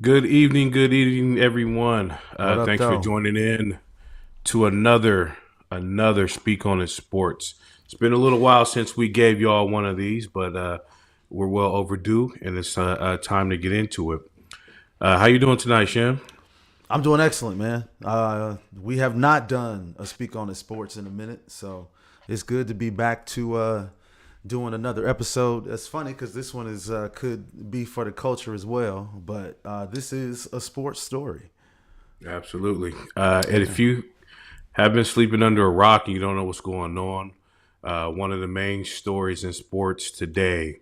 Good evening, everyone. What up, Thanks for though? joining in to another Speak on It Sports. It's been a little while since we gave y'all one of these, but we're well overdue, and it's time to get into it. How you doing tonight, Shem? I'm doing excellent, man. We have not done a Speak on the Sports in a minute, so it's good to be back to doing another episode. That's funny because this one is could be for the culture as well, but this is a sports story. Absolutely. And if you have been sleeping under a rock and you don't know what's going on, one of the main stories in sports today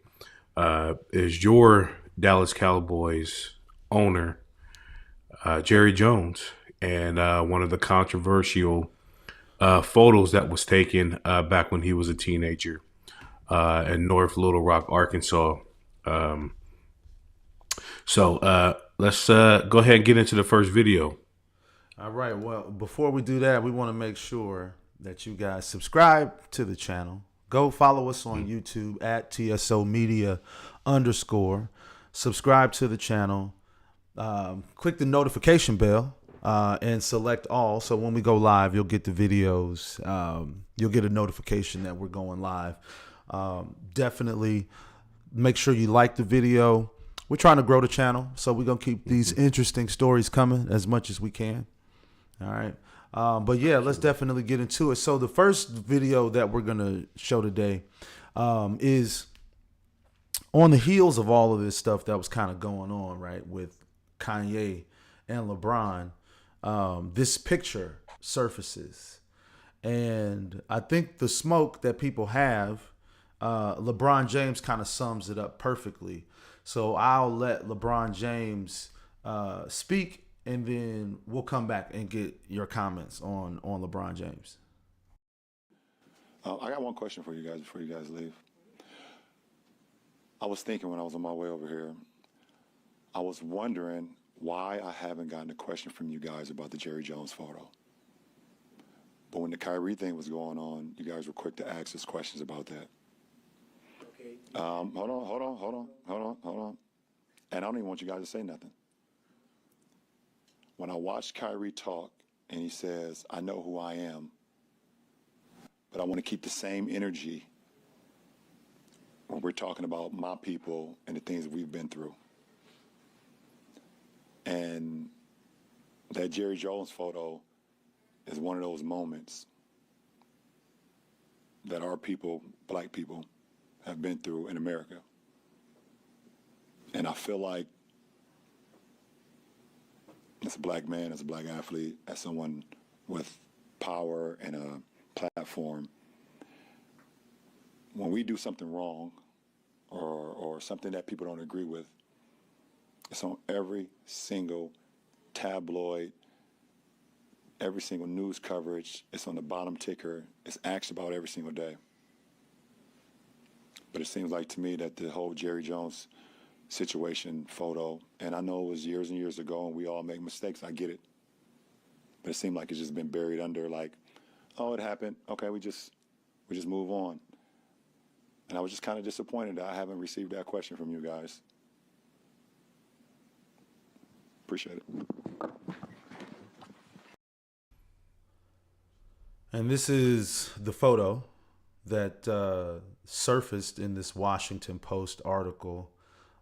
is your Dallas Cowboys owner, Jerry Jones, and one of the controversial photos that was taken back when he was a teenager in North Little Rock, Arkansas. Um, so let's go ahead and get into the first video. All right. Well, before we do that, we want to make sure that you guys subscribe to the channel. Go follow us on YouTube at TSO Media _ Subscribe to the channel. Click the notification bell and select all. So when we go live, you'll get the videos. You'll get a notification that we're going live. Definitely make sure you like the video. We're trying to grow the channel, so we're going to keep these interesting stories coming as much as we can. All right. But yeah, let's definitely get into it. So the first video that we're going to show today is on the heels of all of this stuff that was kind of going on, right, with Kanye and LeBron. This picture surfaces. And I think the smoke that people have, LeBron James kind of sums it up perfectly. So I'll let LeBron James speak, and then we'll come back and get your comments on LeBron James. I got one question for you guys before you guys leave. I was thinking when I was on my way over here, I was wondering why I haven't gotten a question from you guys about the Jerry Jones photo. But when the Kyrie thing was going on, you guys were quick to ask us questions about that. Okay. Hold on. And I don't even want you guys to say nothing. When I watched Kyrie talk and he says, I know who I am, but I want to keep the same energy when we're talking about my people and the things we've been through. And that Jerry Jones photo is one of those moments that our people, black people, have been through in America. And I feel like as a black man, as a black athlete, as someone with power and a platform, when we do something wrong or something that people don't agree with, it's on every single tabloid, every single news coverage. It's on the bottom ticker. It's asked about every single day. But it seems like to me that the whole Jerry Jones situation photo, and I know it was years and years ago and we all make mistakes, I get it. But it seemed like it's just been buried under like, oh, it happened. Okay, we just move on. And I was just kind of disappointed that I haven't received that question from you guys. Appreciate it. And this is the photo that surfaced in this Washington Post article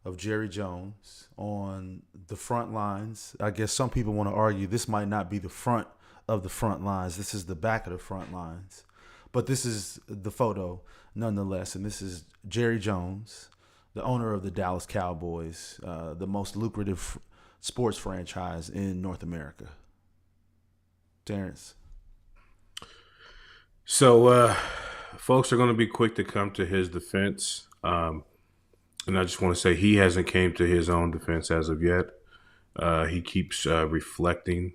of Jerry Jones on the front lines. I guess some people want to argue this might not be the front of the front lines. This is the back of the front lines. But this is the photo nonetheless. And this is Jerry Jones, the owner of the Dallas Cowboys, the most lucrative sports franchise in North America. Terrence. So folks are going to be quick to come to his defense. And I just want to say he hasn't came to his own defense as of yet. He keeps deflecting,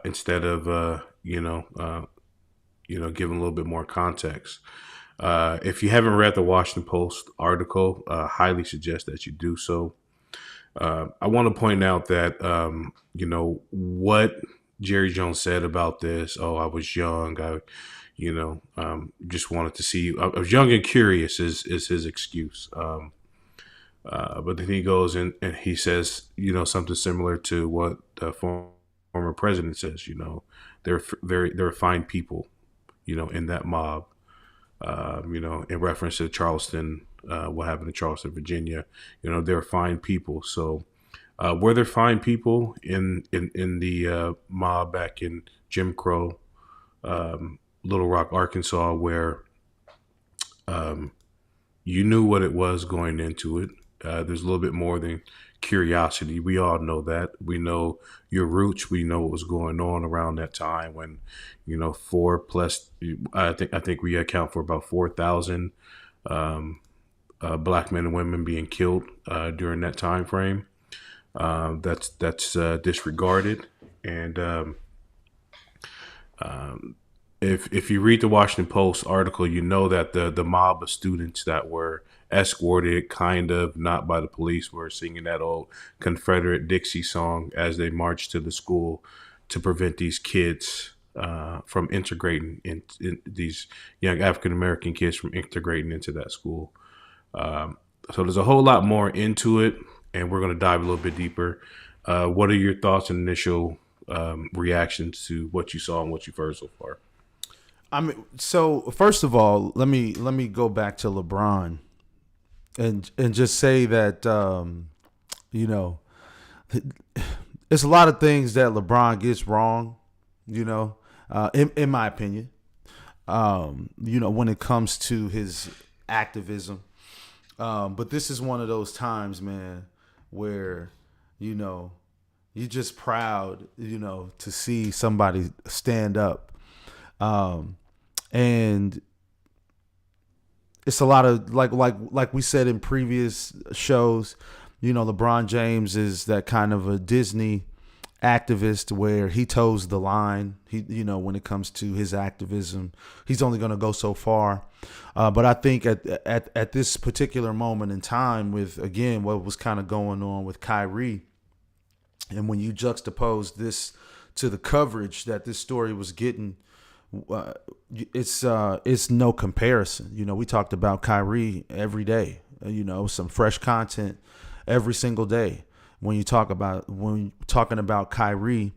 instead of giving a little bit more context. If you haven't read the Washington Post article, highly suggest that you do so. I want to point out that what Jerry Jones said about this. Oh, I was young. Just wanted to see. I was young and curious is his excuse. But then he goes in and he says, something similar to what the former president says. They're fine people, in that mob. In reference to Charleston, what happened in Charleston, Virginia. They're fine people. So, were there fine people in the mob back in Jim Crow, Little Rock, Arkansas, where you knew what it was going into it? There's a little bit more than curiosity. We all know that. We know your roots. We know what was going on around that time when, four plus. I think we account for about 4,000 black men and women being killed during that time frame. That's disregarded, and if you read the Washington Post article, you know that the mob of students that were escorted, kind of not by the police, were singing that old Confederate Dixie song as they marched to the school to prevent these kids from integrating in these young African American kids from integrating into that school. So there's a whole lot more into it, and we're going to dive a little bit deeper. What are your thoughts and initial reactions to what you saw and what you've heard so far? I mean, so first of all, let me go back to LeBron and just say that it's a lot of things that LeBron gets wrong, in my opinion. When it comes to his activism. But this is one of those times, man, where, you're just proud, to see somebody stand up. And it's a lot of like we said in previous shows, LeBron James is that kind of a Disney activist where he toes the line. He, when it comes to his activism, he's only going to go so far. But I think at this particular moment in time, with again what was kind of going on with Kyrie, and when you juxtapose this to the coverage that this story was getting, it's no comparison. We talked about Kyrie every day. Some fresh content every single day when talking about Kyrie,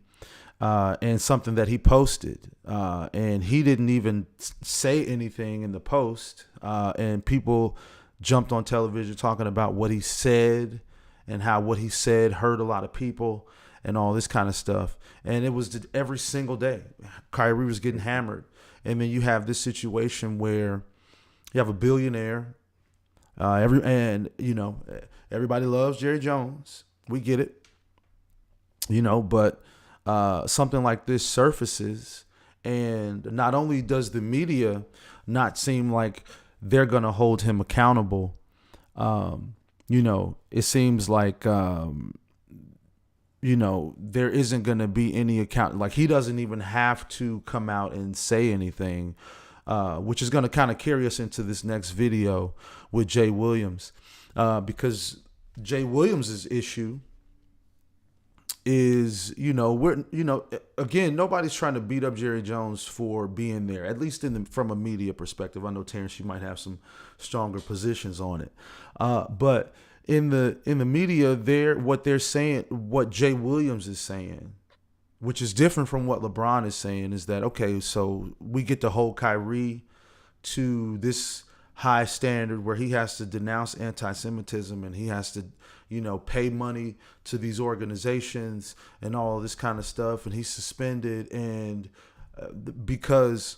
and something that he posted, and he didn't even say anything in the post, and people jumped on television talking about what he said and how what he said hurt a lot of people and all this kind of stuff. And it was every single day Kyrie was getting hammered. And then you have this situation where you have a billionaire, everybody loves Jerry Jones. We get it, but something like this surfaces, and not only does the media not seem like they're going to hold him accountable, it seems like, there isn't going to be any account. Like, he doesn't even have to come out and say anything, which is going to kind of carry us into this next video with Jay Williams, because Jay Williams's issue is, again, nobody's trying to beat up Jerry Jones for being there, at least from a media perspective. I know Terrence, you might have some stronger positions on it. But in the media, what they're saying, what Jay Williams is saying, which is different from what LeBron is saying, is that, okay, so we get to hold Kyrie to this high standard where he has to denounce anti-Semitism, and he has to, pay money to these organizations and all this kind of stuff. And he's suspended. And because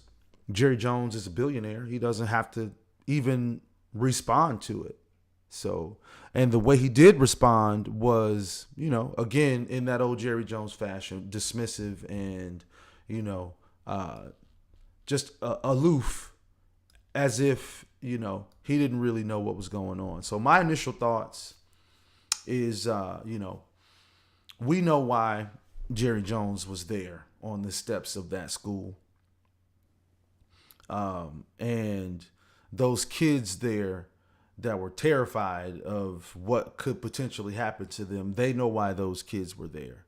Jerry Jones is a billionaire, he doesn't have to even respond to it. So, and the way he did respond was, again, in that old Jerry Jones fashion, dismissive and, just aloof, as if, he didn't really know what was going on. So my initial thoughts is, we know why Jerry Jones was there on the steps of that school. And those kids there that were terrified of what could potentially happen to them, they know why those kids were there.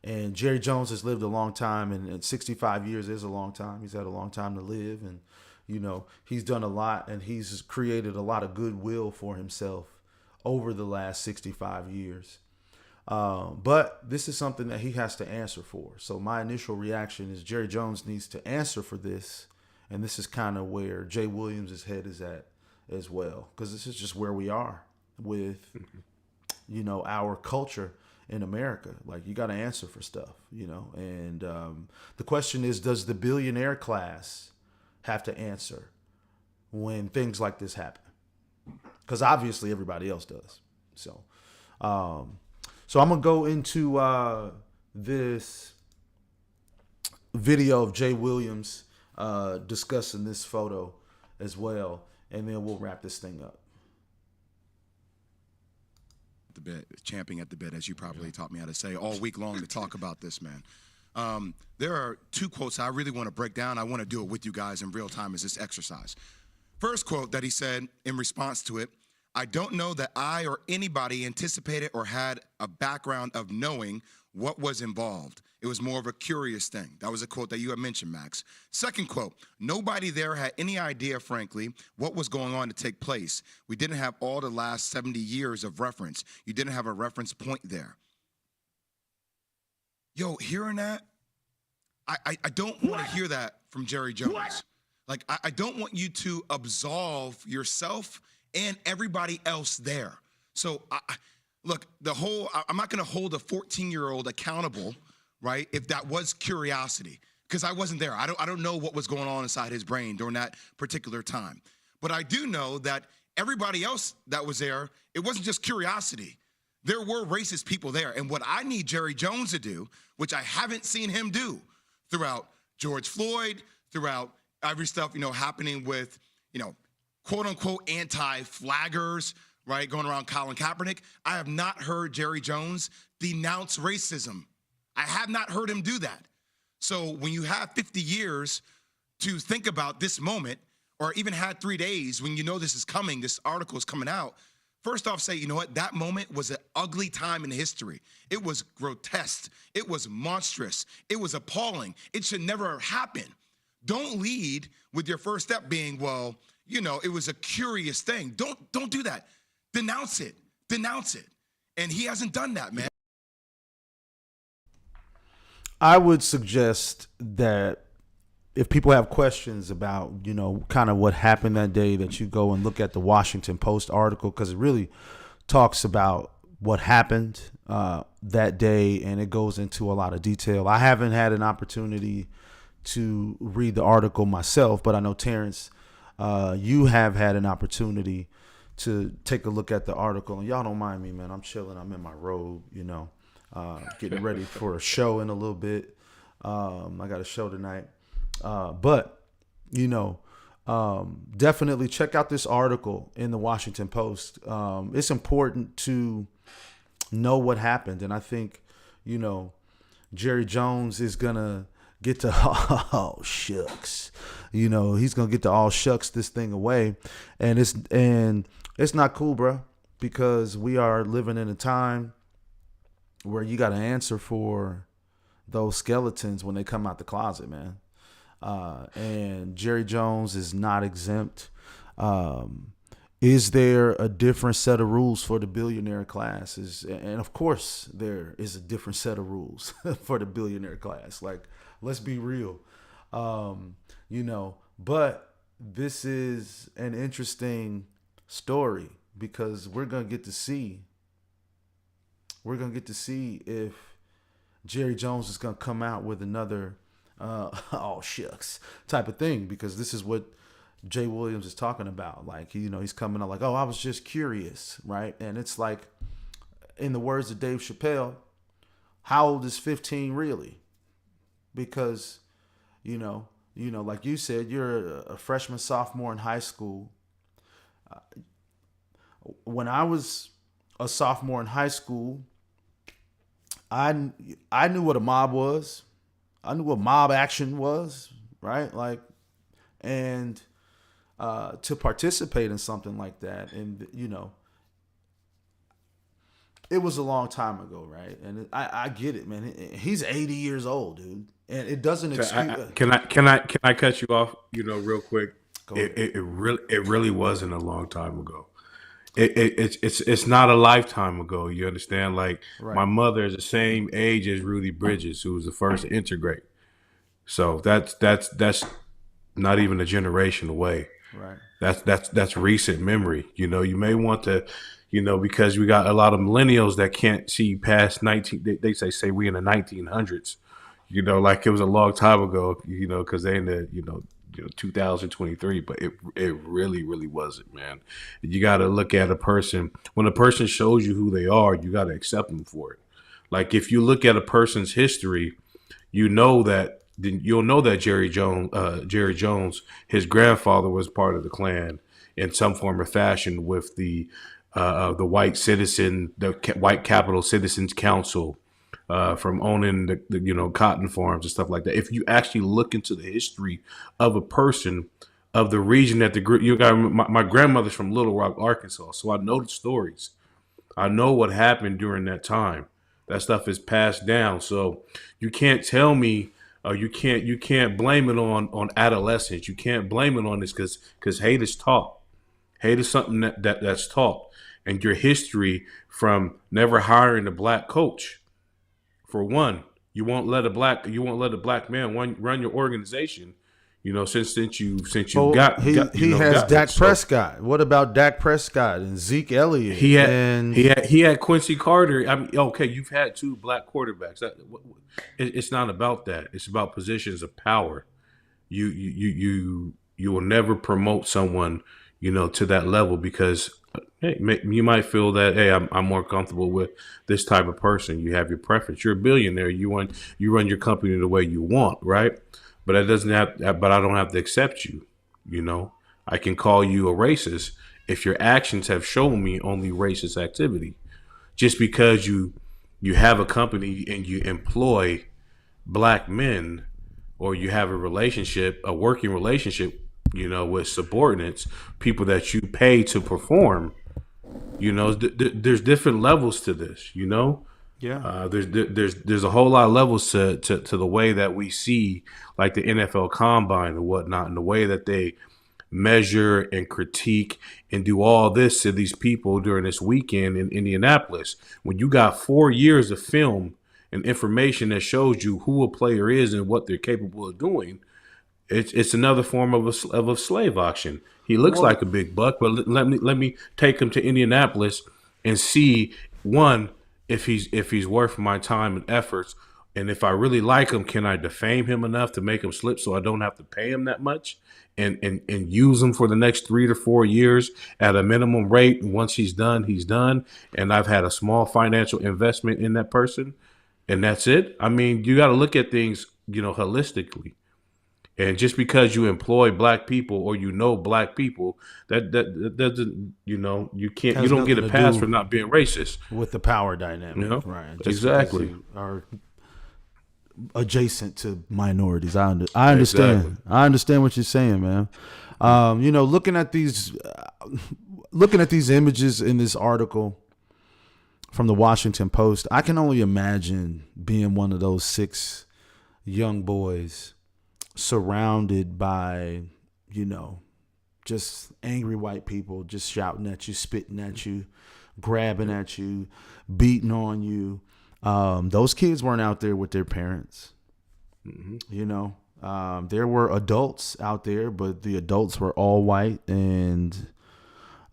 And Jerry Jones has lived a long time, and 65 years is a long time. He's had a long time to live, and he's done a lot, and he's created a lot of goodwill for himself over the last 65 years. But this is something that he has to answer for. So my initial reaction is Jerry Jones needs to answer for this. And this is kind of where Jay Williams' head is at as well. Because this is just where we are with, our culture in America. Like, you got to answer for stuff, And the question is, does the billionaire class have to answer when things like this happen? Because obviously everybody else does. So I'm going to go into this video of Jay Williams discussing this photo as well, and then we'll wrap this thing up. The bit, champing at the bit, as you probably taught me how to say all week long to talk about this, man. There are two quotes I really want to break down. I want to do it with you guys in real time as this exercise. First quote that he said in response to it, "I don't know that I or anybody anticipated or had a background of knowing what was involved. It was more of a curious thing." That was a quote that you had mentioned, Max. Second quote, "Nobody there had any idea, frankly, what was going on to take place. We didn't have all the last 70 years of reference. You didn't have a reference point there." Yo, hearing that, I don't want to hear that from Jerry Jones. What? Like, I don't want you to absolve yourself and everybody else there. So, look, I'm not going to hold a 14-year-old accountable, right, if that was curiosity, because I wasn't there. I don't know what was going on inside his brain during that particular time. But I do know that everybody else that was there, it wasn't just curiosity. There were racist people there. And what I need Jerry Jones to do, which I haven't seen him do throughout George Floyd, throughout every stuff, happening with, quote unquote anti-flaggers, right, going around Colin Kaepernick. I have not heard Jerry Jones denounce racism. I have not heard him do that. So when you have 50 years to think about this moment, or even had 3 days when you know this is coming, this article is coming out, first off, say, you know what, that moment was an ugly time in history. It was grotesque. It was monstrous. It was appalling. It should never happen. Don't lead with your first step being, well, it was a curious thing. Don't do that. Denounce it. Denounce it. And he hasn't done that, man. I would suggest that if people have questions about, kind of what happened that day, that you go and look at the Washington Post article, because it really talks about what happened that day, and it goes into a lot of detail. I haven't had an opportunity to read the article myself, but I know, Terrence, you have had an opportunity to take a look at the article. And y'all don't mind me, man. I'm chilling. I'm in my robe, getting ready for a show in a little bit. I got a show tonight. But definitely check out this article in the Washington Post. It's important to know what happened. And I think, Jerry Jones is going to get to, oh, shucks, he's going to get to all shucks this thing away. And it's not cool, bro, because we are living in a time where you got to answer for those skeletons when they come out the closet, man. And Jerry Jones is not exempt. Is there a different set of rules for the billionaire class? And of course there is a different set of rules for the billionaire class. Like, let's be real. But this is an interesting story because we're going to get to see if Jerry Jones is going to come out with another oh shucks type of thing, because this is what Jay Williams is talking about. Like, he's coming out like, oh, I was just curious, right? And it's like, in the words of Dave Chappelle, how old is 15 really? Because, like you said, you're a freshman, sophomore in high school. When I was a sophomore in high school, I knew what a mob was. I knew what mob action was, right? Like, and to participate in something like that, and it was a long time ago, right? And I get it, man. He's 80 years old, dude, and it doesn't excuse. Can I cut you off? Real quick. It really wasn't a long time ago. it's not a lifetime ago. You understand? Like Right. my mother is the same age as Rudy Bridges, who was the first to integrate. So that's not even a generation away. Right. That's recent memory. You know, you may want to, because we got a lot of millennials that can't see past 19. They say we in the 1900s. Like it was a long time ago. Because they in the 2023, but it really wasn't, man. You got to look at a person when a person shows you who they are. You got to accept them for it. Like if you look at a person's history, you'll know that Jerry Jones, his grandfather was part of the Klan in some form or fashion with the White Capital Citizens Council, from owning the cotton farms and stuff like that. If you actually look into the history of a person of the region that the group, you got my grandmother's from Little Rock, Arkansas, so I know the stories. I know what happened during that time. That stuff is passed down. So you can't tell me, you can't blame it on adolescence. You can't blame it on this because hate is taught. Hate is something that's taught, and your history from never hiring a black coach. For one, you won't let a black man run your organization. Since you Oh, got he got he has got there. Dak So Prescott. What about Dak Prescott and Zeke Elliott? He had And he had Quincy Carter. I mean, okay, you've had two black quarterbacks. It's not about that. It's about positions of power. You will never promote someone to that level because hey, you might feel that hey, I'm more comfortable with this type of person. You have your preference. You're a billionaire. You run your company the way you want, right? But that doesn't have. But I don't have to accept you. I can call you a racist if your actions have shown me only racist activity. Just because you have a company and you employ black men, or you have a working relationship, with subordinates, people that you pay to perform. There's different levels to this. yeah, There's a whole lot of levels to the way that we see like the NFL Combine and whatnot, and the way that they measure and critique and do all this to these people during this weekend in Indianapolis. When you got 4 years of film and information that shows you who a player is and what they're capable of doing, it's another form of a slave auction. He looks well, like a big buck, but let me take him to Indianapolis and see one if he's worth my time and efforts, and if I really like him, can I defame him enough to make him slip so I don't have to pay him that much and use him for the next 3 to 4 years at a minimum rate. And once he's done, and I've had a small financial investment in that person, and that's it. I mean, you got to look at things holistically. And just because you employ black people or black people, that doesn't you has don't get nothing a to pass do for not being racist. with the power dynamic, right? Just because Exactly. you are adjacent to minorities. I understand. Exactly. I understand what you're saying, man. Looking at these images in this article from the Washington Post, I can only imagine being one of those 6 young boys surrounded by, just angry white people just shouting at you, spitting at you, grabbing at you, beating on you. Those kids weren't out there with their parents. There were adults out there, but the adults were all white, and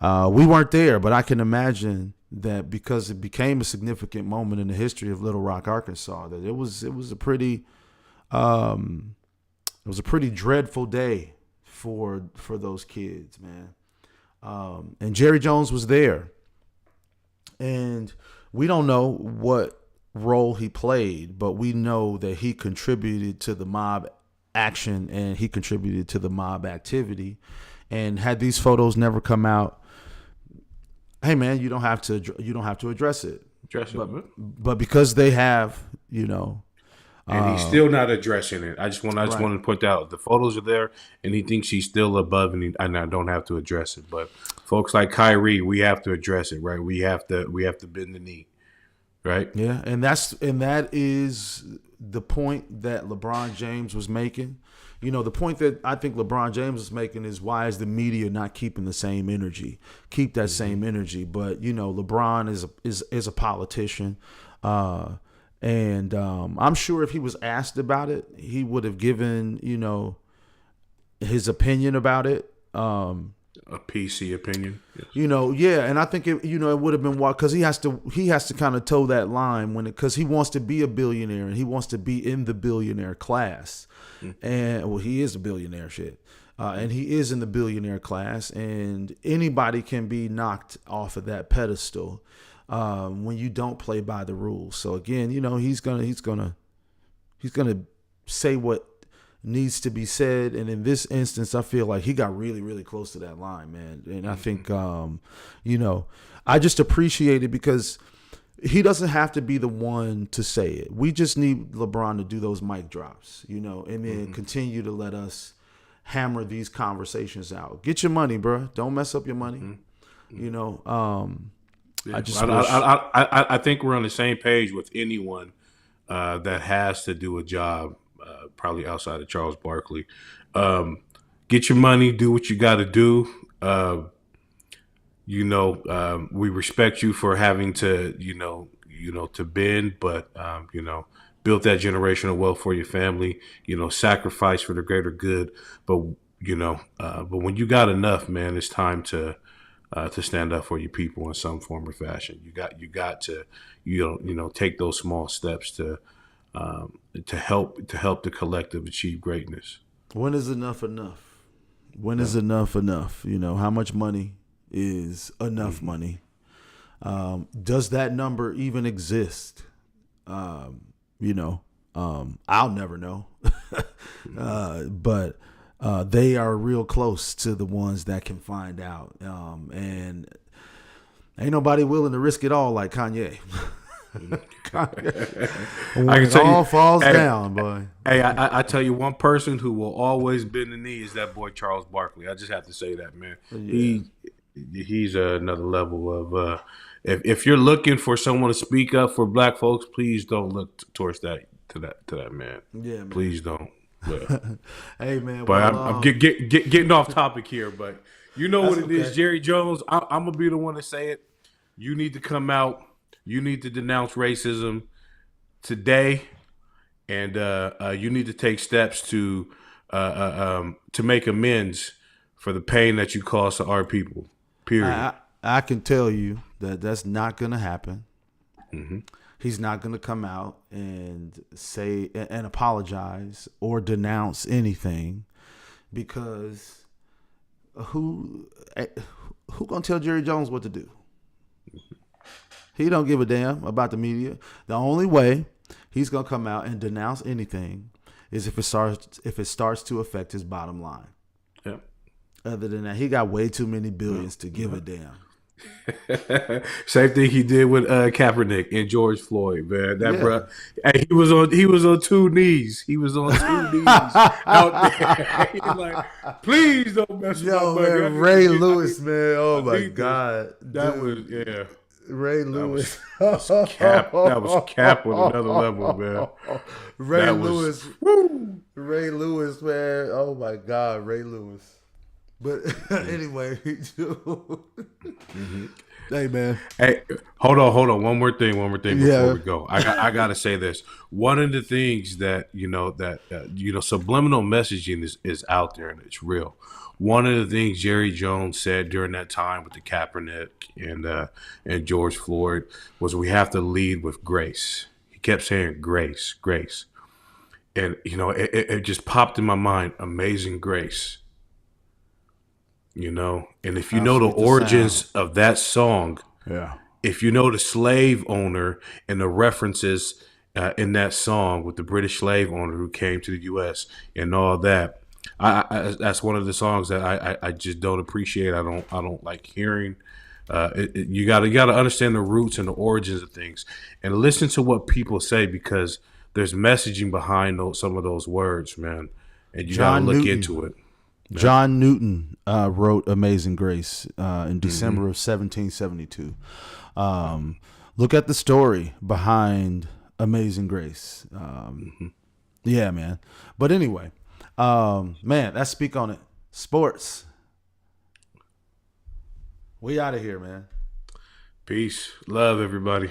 we weren't there. But I can imagine that because it became a significant moment in the history of Little Rock, Arkansas, that it was a pretty dreadful day for those kids, man. And Jerry Jones was there, and we don't know what role he played, but we know that he contributed to the mob action and he contributed to the mob activity. And had these photos never come out, hey man, you don't have to address it. But because they have, And he's still not addressing it. I just want to point out the photos are there, and he thinks he's still above, and I don't have to address it. But folks like Kyrie, we have to address it, right? We have to bend the knee, right? Yeah, and that is the point that LeBron James was making. the point that I think LeBron James is making is, why is the media not keeping the same energy? Keep that same energy. But LeBron is a politician, and I'm sure if he was asked about it, he would have given his opinion about it. A PC opinion. Yeah, and I think it would have been wild, because he has to kind of toe that line because he wants to be a billionaire and he wants to be in the billionaire class, and he is a billionaire and he is in the billionaire class, and anybody can be knocked off of that pedestal when you don't play by the rules. So again, he's gonna say what needs to be said, and in this instance I feel like he got really, really close to that line, man. And I think I just appreciate it, because he doesn't have to be the one to say it. We just need LeBron to do those mic drops, and then continue to let us hammer these conversations out. Get your money, bro. Don't mess up your money. I think we're on the same page with anyone that has to do a job, probably outside of Charles Barkley. Get your money, do what you got to do. We respect you for having to, to bend, but build that generational wealth for your family. Sacrifice for the greater good. But when you got enough, man, it's time to stand up for your people in some form or fashion. You got to take those small steps to help the collective achieve greatness. When is enough enough? When is enough enough? How much money is enough money? Does that number even exist? I'll never know. But they are real close to the ones that can find out. And ain't nobody willing to risk it all like Kanye. When it all falls down, boy. Hey, I tell you, one person who will always bend the knee is that boy Charles Barkley. I just have to say that, man. Yeah. He's another level of. If you're looking for someone to speak up for black folks, please don't look towards that man. Yeah, man. Please don't. But, hey, man. But I'm getting off topic here. But what it is, Jerry Jones. I'm gonna be the one to say it. You need to come out. You need to denounce racism today, and you need to take steps to make amends for the pain that you caused to our people. Period. I can tell you that's not going to happen. Mm-hmm. He's not going to come out and say and apologize or denounce anything, because who gonna tell Jerry Jones what to do? He don't give a damn about the media. The only way he's gonna come out and denounce anything is if it starts to affect his bottom line. Yeah. Other than that, he got way too many billions to give a damn. Same thing he did with Kaepernick and George Floyd, man. That bro, hey, he was on two knees. He was on two knees out there. He's like, please don't mess with my money. Ray Lewis, man. Oh my God, that was Ray Lewis. That was cap on another level, man. Ray Lewis, man. Oh my God, Ray Lewis. But anyway, mm-hmm. Hey man. Hey, hold on. One more thing before we go. I gotta say this. One of the things that subliminal messaging is out there and it's real. One of the things Jerry Jones said during that time with the Kaepernick and George Floyd was, we have to lead with grace. He kept saying grace, and it just popped in my mind. Amazing grace. And if you know the origins of that song, if you know the slave owner and the references in that song with the British slave owner who came to the U.S. and all that, I that's one of the songs that I just don't appreciate. I don't like hearing. You gotta understand the roots and the origins of things, and listen to what people say, because there's messaging behind some of those words, man, and you gotta look into it. John Newton wrote Amazing Grace in December of 1772. Look at the story behind Amazing Grace. Yeah, man. But anyway, Man, let's speak on it. Sports. We out of here, man. Peace. Love, everybody.